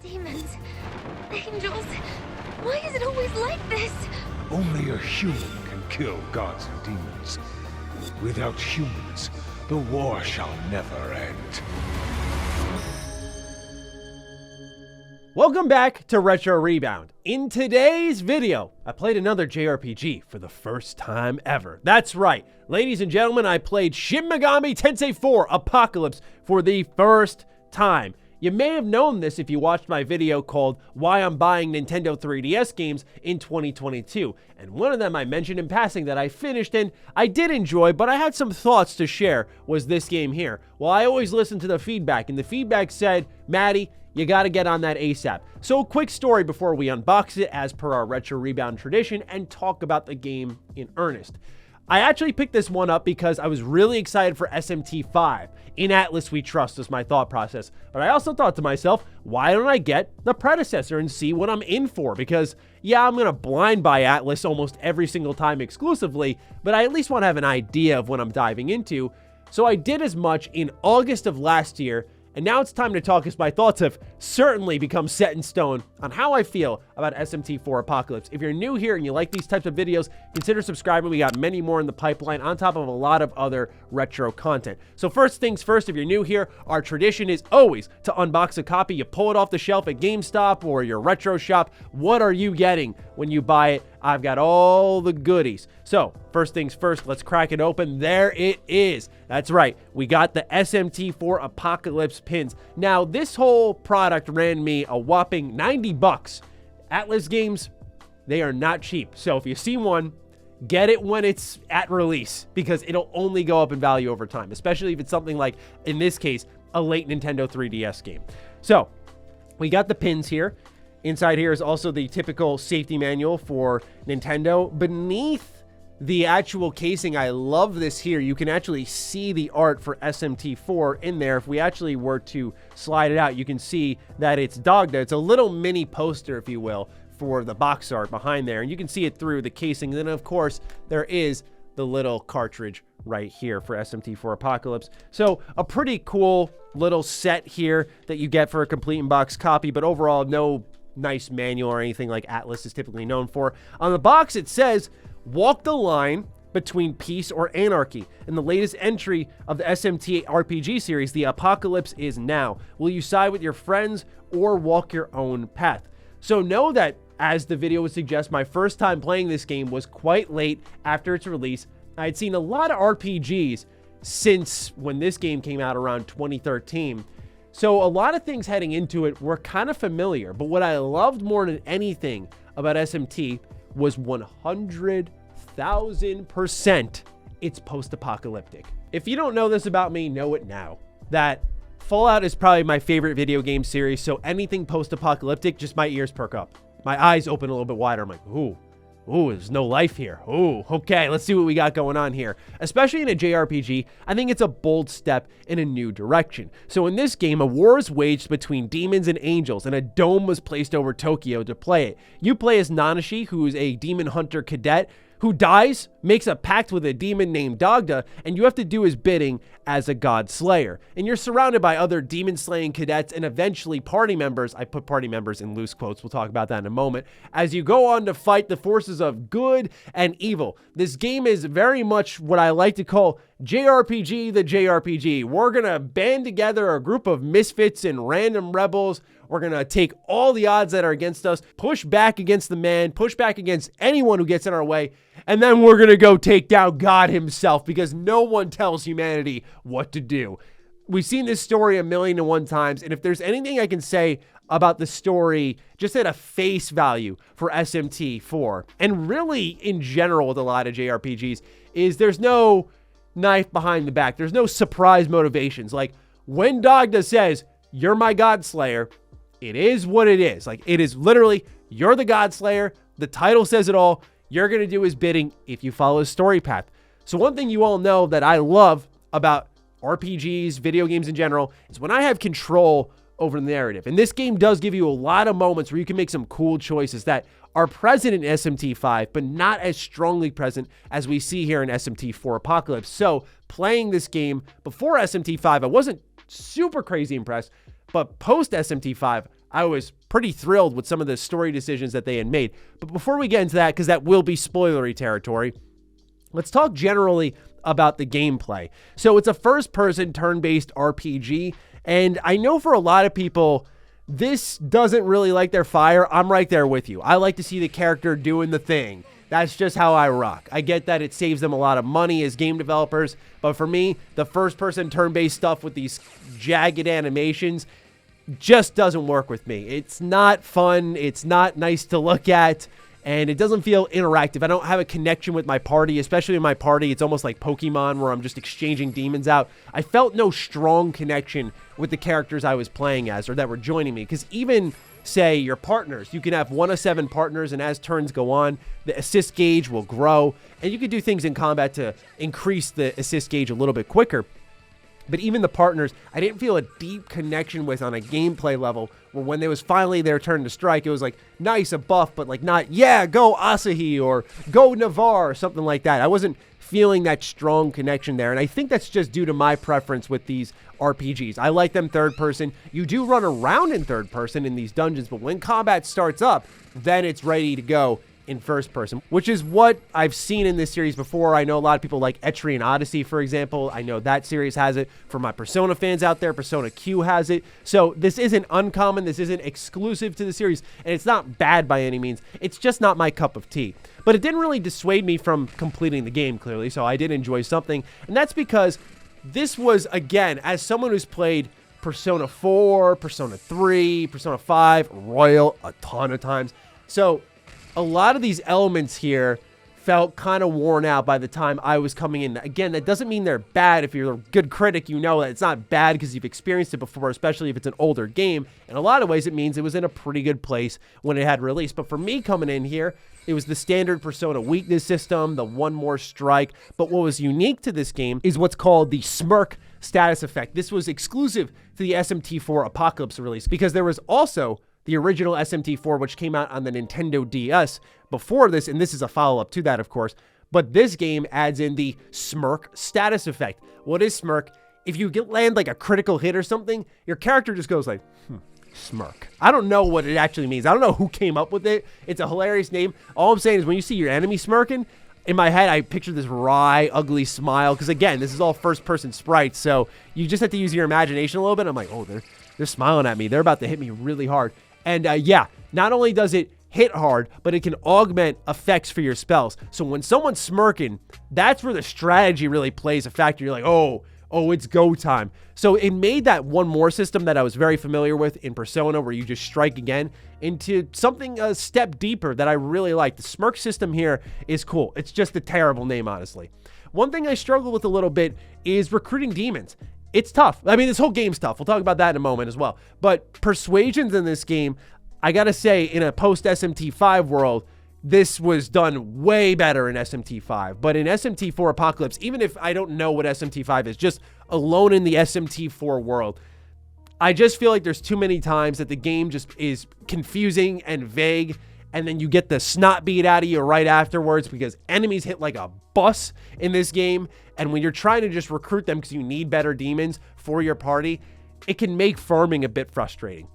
Demons, angels, why is it always like this? Only a human can kill gods and demons. Without humans, the war shall never end. Welcome back to Retro Rebound. In today's video, I played another JRPG for the first time ever. That's right, ladies and gentlemen, I played Shin Megami Tensei IV Apocalypse for the first time. You may have known this if you watched my video called Why I'm Buying Nintendo 3DS Games in 2022. And one of them I mentioned in passing that I finished and I did enjoy, but I had some thoughts to share, was this game here. Well, I always listen to the feedback, and the feedback said, Maddie, you gotta get on that ASAP. So a quick story before we unbox it as per our Retro Rebound tradition and talk about the game in earnest. I actually picked this one up because I was really excited for SMT5. In Atlas we trust is my thought process. But I also thought to myself, why don't I get the predecessor and see what I'm in for? Because yeah, I'm gonna blind buy Atlas almost every single time exclusively, but I at least want to have an idea of what I'm diving into. So I did as much in August of last year. And now it's time to talk, as my thoughts have certainly become set in stone on how I feel about SMT4 Apocalypse. If you're new here and you like these types of videos, consider subscribing. We got many more in the pipeline on top of a lot of other retro content. So first things first, if you're new here, our tradition is always to unbox a copy. You pull it off the shelf at GameStop or your retro shop. What are you getting when you buy it? I've got all the goodies. So first things first, let's crack it open. There it is. That's right. We got the SMT4 Apocalypse pins. Now, this whole product ran me a whopping 90 bucks. Atlas games, they are not cheap. So if you see one, get it when it's at release because it'll only go up in value over time, especially if it's something like, in this case, a late Nintendo 3DS game. So we got the pins here. Inside here is also the typical safety manual for Nintendo. Beneath the actual casing, I love this here. You can actually see the art for SMT4 in there. If we actually were to slide it out, you can see that it's Dogda. It's a little mini poster, if you will, for the box art behind there. And you can see it through the casing. And then, of course, there is the little cartridge right here for SMT4 Apocalypse. So a pretty cool little set here that you get for a complete in-box copy. But overall, no nice manual or anything like Atlas is typically known for. On the box, it says, walk the line between peace or anarchy. In the latest entry of the SMT RPG series, the apocalypse is now. Will you side with your friends or walk your own path? So know that, as the video would suggest, my first time playing this game was quite late after its release. I had seen a lot of RPGs since when this game came out around 2013. So a lot of things heading into it were kind of familiar, but what I loved more than anything about SMT was 100,000% it's post-apocalyptic. If you don't know this about me, know it now. That Fallout is probably my favorite video game series, so anything post-apocalyptic, just my ears perk up. My eyes open a little bit wider. I'm like, ooh, there's no life here. Ooh, okay, let's see what we got going on here. Especially in a JRPG, I think it's a bold step in a new direction. So in this game, a war is waged between demons and angels, and a dome was placed over Tokyo to play it. You play as Nanashi, who is a demon hunter cadet, who dies, makes a pact with a demon named Dogda, and you have to do his bidding as a god slayer. And you're surrounded by other demon slaying cadets and eventually party members. I put party members in loose quotes. We'll talk about that in a moment. As you go on to fight the forces of good and evil. This game is very much what I like to call JRPG the JRPG. We're going to band together a group of misfits and random rebels. We're going to take all the odds that are against us, push back against the man, push back against anyone who gets in our way, and then we're going to go take down God himself because no one tells humanity what to do. We've seen this story 1,000,001 times, and if there's anything I can say about the story just at a face value for SMT4, and really in general with a lot of JRPGs, is there's no knife behind the back. There's no surprise motivations. Like, when Dogda says, you're my God Slayer, it is what it is. Like, it is literally, you're the God Slayer. The title says it all. You're going to do his bidding if you follow his story path. So one thing you all know that I love about RPGs, video games in general, is when I have control over the narrative. And this game does give you a lot of moments where you can make some cool choices that are present in SMT5, but not as strongly present as we see here in SMT4 Apocalypse. So playing this game before SMT5, I wasn't super crazy impressed, but post SMT5, I was pretty thrilled with some of the story decisions that they had made. But before we get into that, because that will be spoilery territory, let's talk generally about the gameplay. So it's a first-person turn-based RPG, and I know for a lot of people, this doesn't really light their fire. I'm right there with you. I like to see the character doing the thing. That's just how I rock. I get that it saves them a lot of money as game developers, but for me, the first-person turn-based stuff with these jagged animations just doesn't work with me. It's not fun. It's not nice to look at, and it doesn't feel interactive. I don't have a connection with my party, especially in my party. It's almost like Pokemon where I'm just exchanging demons out. I felt no strong connection with the characters I was playing as or that were joining me, because even, say, your partners, you can have 1 of 7 partners, and as turns go on, the assist gauge will grow, and you can do things in combat to increase the assist gauge a little bit quicker. But even the partners, I didn't feel a deep connection with on a gameplay level, where when it was finally their turn to strike, it was like, nice, a buff, but like not, yeah, go Asahi or go Navarre or something like that. I wasn't feeling that strong connection there, and I think that's just due to my preference with these RPGs. I like them third person. You do run around in third person in these dungeons, but when combat starts up, then it's ready to go in first person, which is what I've seen in this series before. I know a lot of people like Etrian Odyssey, for example. I know that series has it. For my Persona fans out there, Persona Q has it. So this isn't uncommon. This isn't exclusive to the series, and it's not bad by any means. It's just not my cup of tea. But it didn't really dissuade me from completing the game, clearly, so I did enjoy something, and that's because this was, again, as someone who's played Persona 4, Persona 3, Persona 5, Royal a ton of times, so a lot of these elements here felt kind of worn out by the time I was coming in. Again, that doesn't mean they're bad. If you're a good critic, you know that it's not bad because you've experienced it before, especially if it's an older game. In a lot of ways, it means it was in a pretty good place when it had released. But for me coming in here, it was the standard Persona weakness system, the one more strike. But what was unique to this game is what's called the smirk status effect. This was exclusive to the SMT4 Apocalypse release because there was also the original SMT4, which came out on the Nintendo DS before this, and this is a follow-up to that, of course. But this game adds in the smirk status effect. What is smirk? If you land like a critical hit or something, your character just goes like, smirk. I don't know what it actually means. I don't know who came up with it. It's a hilarious name. All I'm saying is when you see your enemy smirking, in my head, I picture this wry, ugly smile. Because again, this is all first-person sprites, so you just have to use your imagination a little bit. I'm like, oh, they're smiling at me. They're about to hit me really hard. And yeah, not only does it hit hard, but it can augment effects for your spells. So when someone's smirking, that's where the strategy really plays a factor. You're like, oh, it's go time. So it made that one more system that I was very familiar with in Persona, where you just strike again, into something a step deeper that I really like. The smirk system here is cool. It's just a terrible name, honestly. One thing I struggle with a little bit is recruiting demons. It's tough. I mean, this whole game's tough. We'll talk about that in a moment as well. But persuasions in this game, I gotta say, in a post-SMT5 world, this was done way better in SMT5. But in SMT4 Apocalypse, even if I don't know what SMT5 is, just alone in the SMT4 world, I just feel like there's too many times that the game just is confusing and vague, and then you get the snot beat out of you right afterwards because enemies hit like a bus in this game. And when you're trying to just recruit them because you need better demons for your party, it can make farming a bit frustrating.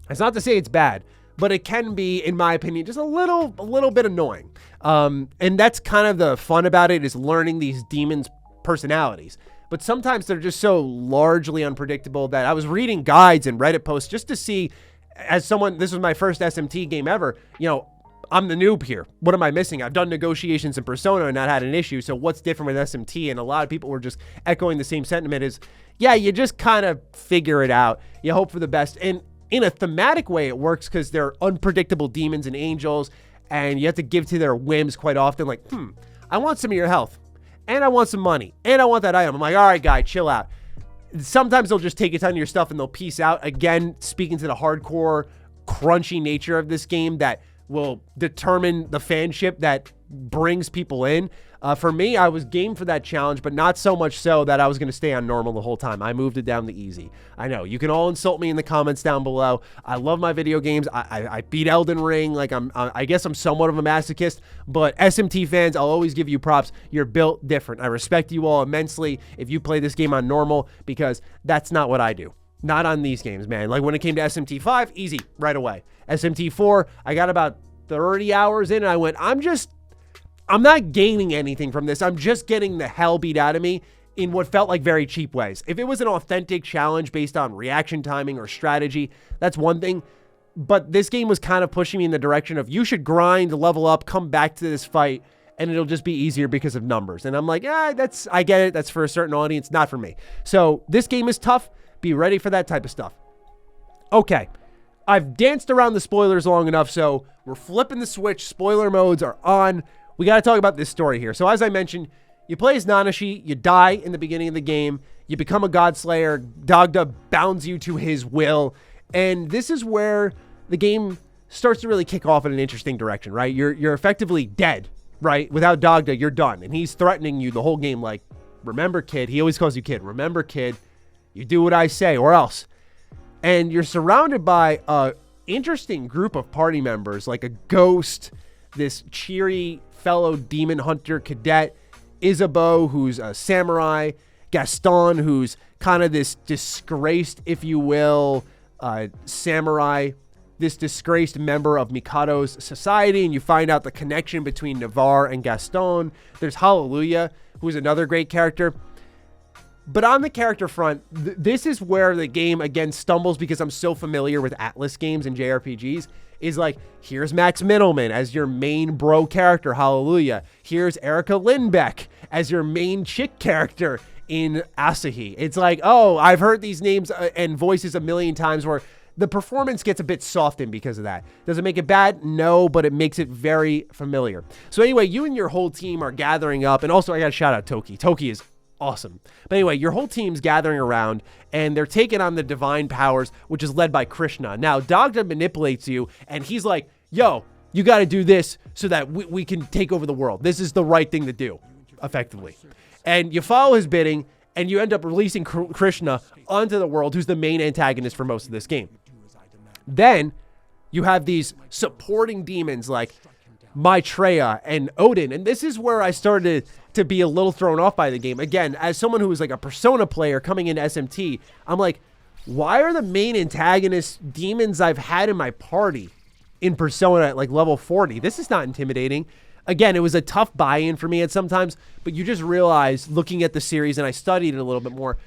It's not to say it's bad, but it can be, in my opinion, just a little bit annoying. And that's kind of the fun about it, is learning these demons' personalities. But sometimes they're just so largely unpredictable that I was reading guides and Reddit posts just to see, as someone, this was my first SMT game ever, you know, I'm the noob here. What am I missing? I've done negotiations in Persona and not had an issue. So what's different with SMT? And a lot of people were just echoing the same sentiment is, yeah, you just kind of figure it out. You hope for the best. And in a thematic way, it works because they're unpredictable demons and angels, and you have to give to their whims quite often. Like, I want some of your health, and I want some money, and I want that item. I'm like, all right, guy, chill out. Sometimes they'll just take a ton of your stuff and they'll peace out. Again, speaking to the hardcore, crunchy nature of this game that will determine the fanship that brings people in. For me, I was game for that challenge, but not so much so that I was going to stay on normal the whole time. I moved it down to easy. I know, you can all insult me in the comments down below. I love my video games. I beat Elden Ring. Like, I guess I'm somewhat of a masochist, but SMT fans, I'll always give you props. You're built different. I respect you all immensely if you play this game on normal, because that's not what I do. Not on these games, man. Like when it came to SMT 5, easy, right away. SMT 4, I got about 30 hours in and I went, I'm not gaining anything from this. I'm just getting the hell beat out of me in what felt like very cheap ways. If it was an authentic challenge based on reaction timing or strategy, that's one thing. But this game was kind of pushing me in the direction of you should grind, level up, come back to this fight, and it'll just be easier because of numbers. And I'm like, I get it. That's for a certain audience, not for me. So this game is tough. Be ready for that type of stuff. Okay. I've danced around the spoilers long enough, so we're flipping the switch. Spoiler modes are on. We got to talk about this story here. So as I mentioned, you play as Nanashi, you die in the beginning of the game, you become a god slayer, Dagda bounds you to his will, and this is where the game starts to really kick off in an interesting direction, right? You're effectively dead, right? Without Dagda, you're done, and he's threatening you the whole game like, remember kid, he always calls you kid, remember kid, you do what I say or else. And you're surrounded by a interesting group of party members, like a ghost, this cheery fellow demon hunter cadet, Isabeau, who's a samurai, Gaston, who's kind of this disgraced, if you will, samurai, this disgraced member of Mikado's society, and you find out the connection between Navarre and Gaston. There's Hallelujah, who's another great character. But on the character front, this is where the game, again, stumbles because I'm so familiar with Atlas games and JRPGs, is like, here's Max Mittelman as your main bro character, Hallelujah. Here's Erica Lindbeck as your main chick character in Asahi. It's like, oh, I've heard these names and voices a million times where the performance gets a bit softened because of that. Does it make it bad? No, but it makes it very familiar. So anyway, you and your whole team are gathering up, and also I got to shout out Toki. Toki is awesome. But anyway, your whole team's gathering around and they're taking on the divine powers, which is led by Krishna. Now, Dagda manipulates you and he's like, yo, you got to do this so that we can take over the world. This is the right thing to do, effectively. And you follow his bidding and you end up releasing Krishna onto the world, who's the main antagonist for most of this game. Then you have these supporting demons like Maitreya and Odin. And this is where I started to be a little thrown off by the game. Again, as someone who was like a Persona player coming into SMT, I'm like, why are the main antagonists demons I've had in my party in Persona at like level 40? This is not intimidating. Again, it was a tough buy-in for me at sometimes, but you just realize looking at the series, and I studied it a little bit more,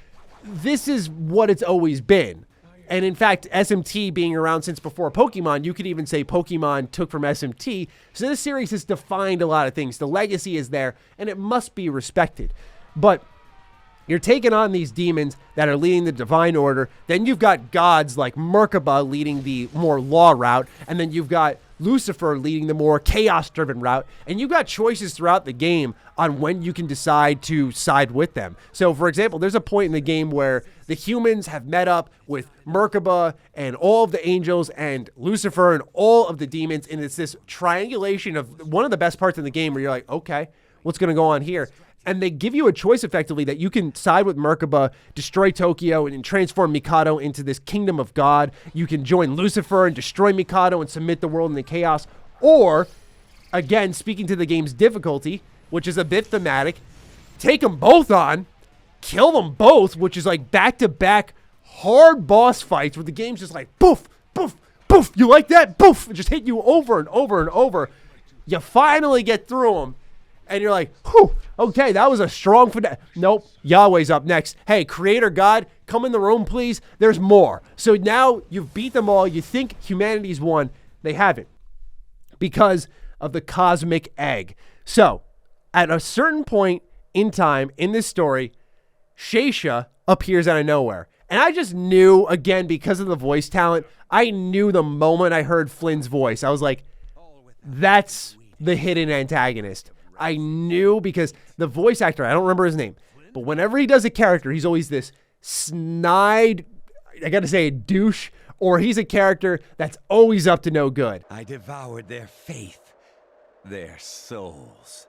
this is what it's always been. And in fact, SMT being around since before Pokemon, you could even say Pokemon took from SMT. So this series has defined a lot of things. The legacy is there, and it must be respected. But you're taking on these demons that are leading the divine order. Then you've got gods like Merkaba leading the more law route. And then you've got Lucifer leading the more chaos-driven route. And you've got choices throughout the game on when you can decide to side with them. So, for example, there's a point in the game where the humans have met up with Merkaba and all of the angels and Lucifer and all of the demons. And it's this triangulation of one of the best parts in the game where you're like, okay, what's going to go on here? And they give you a choice, effectively, that you can side with Merkaba, destroy Tokyo, and transform Mikado into this kingdom of God. You can join Lucifer and destroy Mikado and submit the world into chaos. Or, again, speaking to the game's difficulty, which is a bit thematic, take them both on, kill them both, which is like back-to-back hard boss fights where the game's just like, poof, poof, poof. You like that? Poof. It just hit you over and over and over. You finally get through them. And you're like, whew, okay, that was a strong finale. Nope, Yahweh's up next. Hey, Creator God, come in the room, please. There's more. So now you've beat them all. You think humanity's won. They haven't because of the cosmic egg. So at a certain point in time in this story, Sheisha appears out of nowhere. And I just knew, again, because of the voice talent, I knew the moment I heard Flynn's voice. I was like, that's the hidden antagonist. I knew because the voice actor, I don't remember his name, but whenever he does a character, he's always this snide, I got to say a douche, or he's a character that's always up to no good. I devoured their faith, their souls.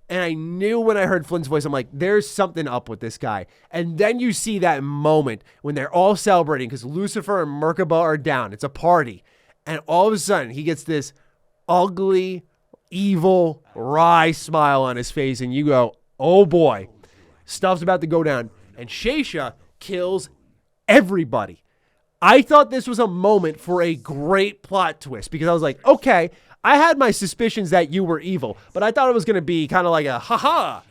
And I knew when I heard Flynn's voice, I'm like, there's something up with this guy. And then you see that moment when they're all celebrating because Lucifer and Merkaba are down. It's a party. And all of a sudden, he gets this ugly, evil, wry smile on his face, and you go, oh boy, stuff's about to go down. And Sheisha kills everybody. I thought this was a moment for a great plot twist because I was like, okay, I had my suspicions that you were evil, but I thought it was going to be kind of like a, haha,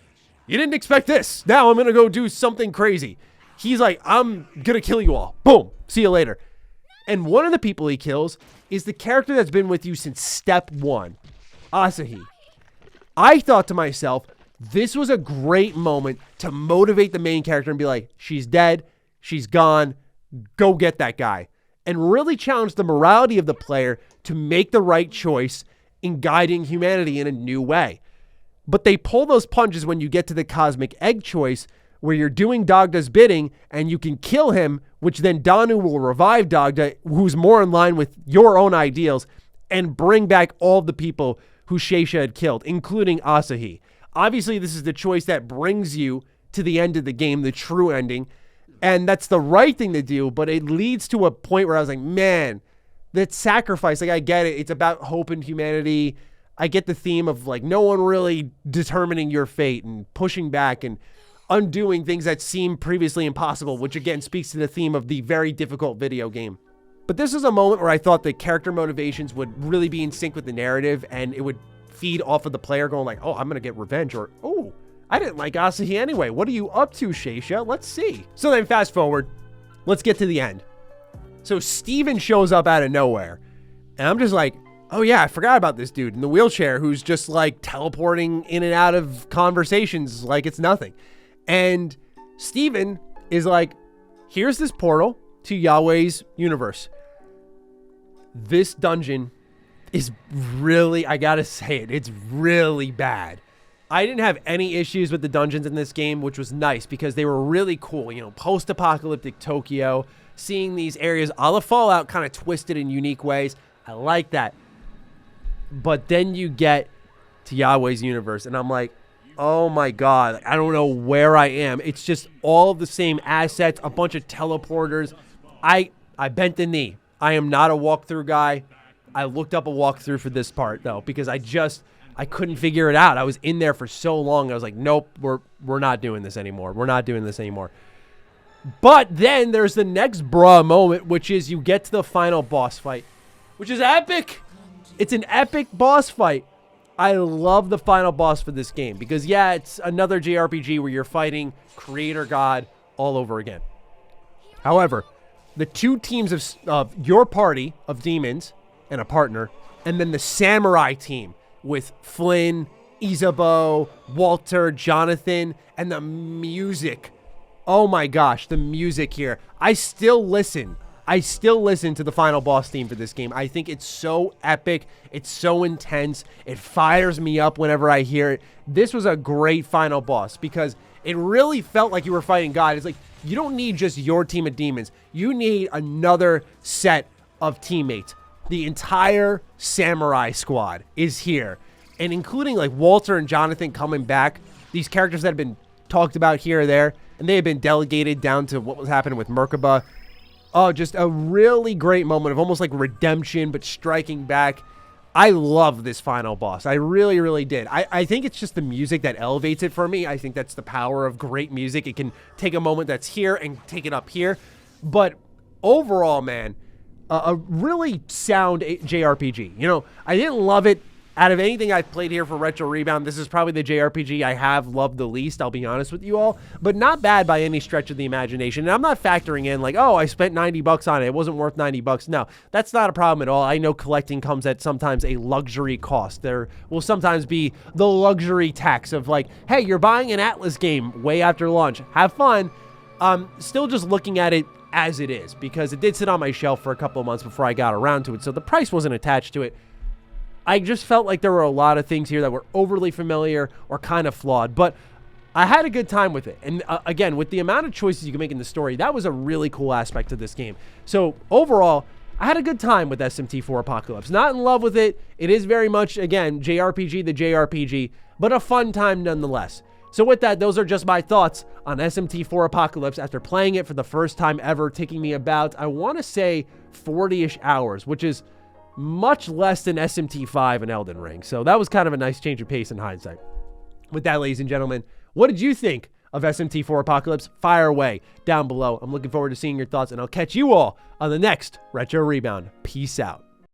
you didn't expect this. Now I'm going to go do something crazy. He's like, I'm going to kill you all. Boom. See you later. And one of the people he kills is the character that's been with you since step one, Asahi. I thought to myself, this was a great moment to motivate the main character and be like, she's dead. She's gone. Go get that guy. And really challenge the morality of the player to make the right choice in guiding humanity in a new way. But they pull those punches when you get to the cosmic egg choice where you're doing Dagda's bidding and you can kill him, which then Danu will revive Dagda, who's more in line with your own ideals, and bring back all the people who Sheisha had killed, including Asahi. Obviously, this is the choice that brings you to the end of the game, the true ending. And that's the right thing to do, but it leads to a point where I was like, man, that sacrifice, like I get it. It's about hope and humanity. I get the theme of like no one really determining your fate and pushing back and undoing things that seemed previously impossible, which again speaks to the theme of the very difficult video game. But this is a moment where I thought the character motivations would really be in sync with the narrative and it would feed off of the player going like, oh, I'm going to get revenge, or, oh, I didn't like Asahi anyway. What are you up to, Sheisha? Let's see. So then fast forward, let's get to the end. So Steven shows up out of nowhere and I'm just like, oh yeah, I forgot about this dude in the wheelchair who's just like teleporting in and out of conversations like it's nothing. And Steven is like, here's this portal to Yahweh's universe. This dungeon is really, I gotta say it, it's really bad. I didn't have any issues with the dungeons in this game, which was nice because they were really cool. You know, post-apocalyptic Tokyo, seeing these areas a la Fallout kind of twisted in unique ways. I like that. But then you get to Yahweh's universe and I'm like, oh my God, I don't know where I am. It's just all of the same assets, a bunch of teleporters. I bent the knee. I am not a walkthrough guy. I looked up a walkthrough for this part though, because I couldn't figure it out. I was in there for so long. I was like, nope, we're not doing this anymore. We're not doing this anymore. But then there's the next bruh moment, which is you get to the final boss fight, which is epic. It's an epic boss fight. I love the final boss for this game because, yeah, it's another JRPG where you're fighting Creator God all over again. However, the two teams of your party of demons and a partner, and then the samurai team with Flynn, Isabeau, Walter, Jonathan, and the music. Oh my gosh, the music here. I still listen to the final boss theme for this game. I think it's so epic. It's so intense. It fires me up whenever I hear it. This was a great final boss because it really felt like you were fighting God. It's like, you don't need just your team of demons. You need another set of teammates. The entire samurai squad is here. And including like Walter and Jonathan coming back. These characters that have been talked about here or there. And they have been delegated down to what was happening with Merkaba. Oh, just a really great moment of almost like redemption, but striking back. I love this final boss. I really, really did. I think it's just the music that elevates it for me. I think that's the power of great music. It can take a moment that's here and take it up here. But overall, man, a really sound JRPG. You know, I didn't love it. Out of anything I've played here for Retro Rebound, this is probably the JRPG I have loved the least, I'll be honest with you all. But not bad by any stretch of the imagination. And I'm not factoring in like, oh, I spent 90 bucks on it. It wasn't worth 90 bucks. No, that's not a problem at all. I know collecting comes at sometimes a luxury cost. There will sometimes be the luxury tax of like, hey, you're buying an Atlas game way after launch. Have fun. Still just looking at it as it is because it did sit on my shelf for a couple of months before I got around to it. So the price wasn't attached to it. I just felt like there were a lot of things here that were overly familiar or kind of flawed, but I had a good time with it. And again, with the amount of choices you can make in the story, that was a really cool aspect of this game. So overall, I had a good time with SMT4 Apocalypse. Not in love with it. It is very much, again, JRPG the JRPG, but a fun time nonetheless. So with that, those are just my thoughts on SMT4 Apocalypse after playing it for the first time ever, taking me about, I want to say, 40-ish hours, which is much less than SMT5 and Elden Ring. So that was kind of a nice change of pace in hindsight. With that, ladies and gentlemen, what did you think of SMT4 Apocalypse, fire away down below. I'm looking forward to seeing your thoughts, and I'll catch you all on the next Retro Rebound. Peace out.